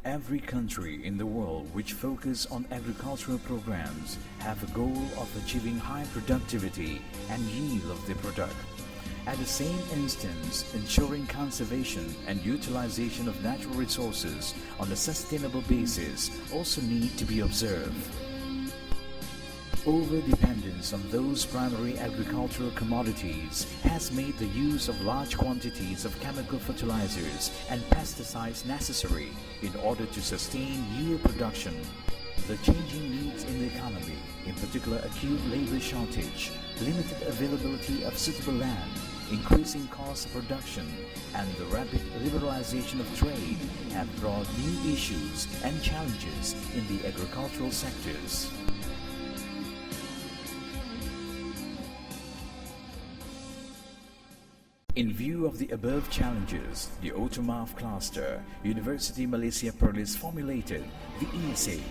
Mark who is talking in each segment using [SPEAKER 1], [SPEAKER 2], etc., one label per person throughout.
[SPEAKER 1] Every country in the world which focus on agricultural programs have a goal of achieving high productivity and yield of their product. At the same instance, ensuring conservation and utilization of natural resources on a sustainable basis also need to be observed. Over-dependence on those primary agricultural commodities has made the use of large quantities of chemical fertilizers and pesticides necessary in order to sustain yield production. The changing needs in the economy, in particular acute labor shortage, limited availability of suitable land, increasing cost of production, and the rapid liberalization of trade have brought new issues and challenges in the agricultural sectors. In view of the above challenges, the Automotive Cluster, University Malaysia Perlis formulated the eSafe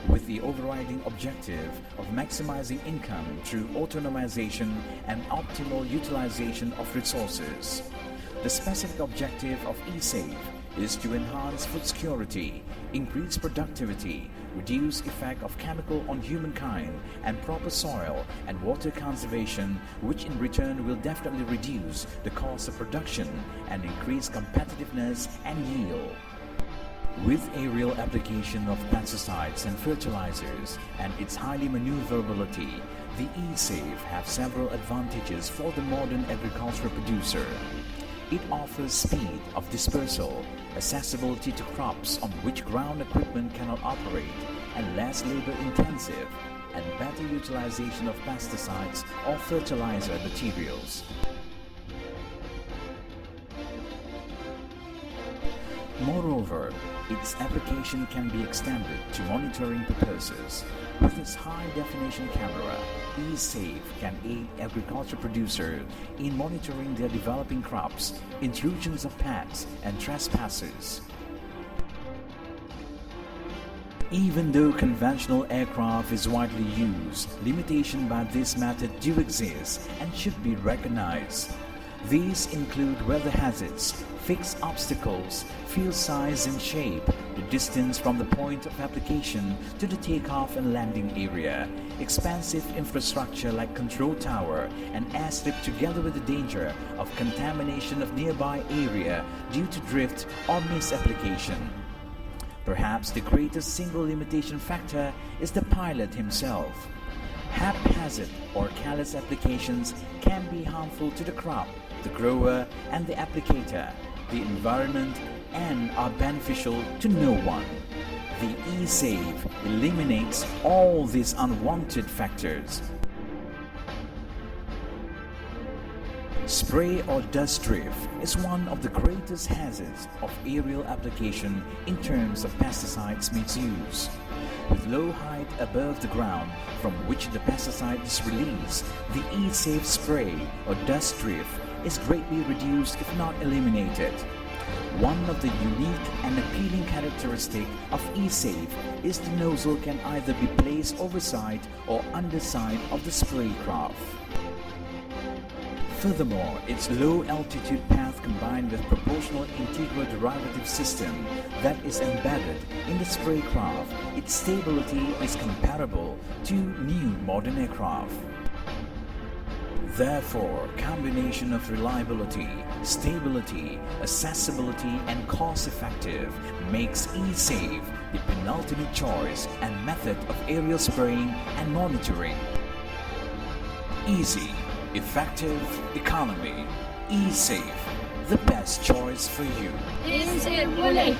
[SPEAKER 1] with the overriding objective of maximizing income through autonomization and optimal utilization of resources. The specific objective of eSafe is to enhance food security, increase productivity, reduce effect of chemical on humankind, and proper soil and water conservation, which in return will definitely reduce the cost of production and increase competitiveness and yield. With aerial application of pesticides and fertilizers and its highly maneuverability, the eSafe have several advantages for the modern agricultural producer. It offers speed of dispersal, accessibility to crops on which ground equipment cannot operate, and less labor-intensive, and better utilization of pesticides or fertilizer materials. Moreover, its application can be extended to monitoring purposes. With its high-definition camera, eSafe can aid agriculture producers in monitoring their developing crops, intrusions of pests, and trespassers. Even though conventional aircraft is widely used, limitations by this method do exist and should be recognized. These include weather hazards, fixed obstacles, field size and shape, the distance from the point of application to the takeoff and landing area, expansive infrastructure like control tower and airstrip, together with the danger of contamination of nearby area due to drift or misapplication. Perhaps the greatest single limitation factor is the pilot himself. Haphazard or careless applications can be harmful to the crop, the grower and the applicator, the environment, and are beneficial to no one. The eSafe eliminates all these unwanted factors. Spray or dust drift is one of the greatest hazards of aerial application in terms of pesticides misuse. With low height above the ground from which the pesticide is released, the eSafe spray or dust drift is greatly reduced if not eliminated. One of the unique and appealing characteristics of eSafe is the nozzle can either be placed overside or underside of the spray craft. Furthermore, its low altitude path combined with proportional integral derivative system that is embedded in the spray craft, its stability is comparable to new modern aircraft. Therefore, combination of reliability, stability, accessibility and cost-effective makes eSafe the penultimate choice and method of aerial spraying and monitoring. Easy, effective, economy, eSafe, the best choice for you.
[SPEAKER 2] eSafe boleh.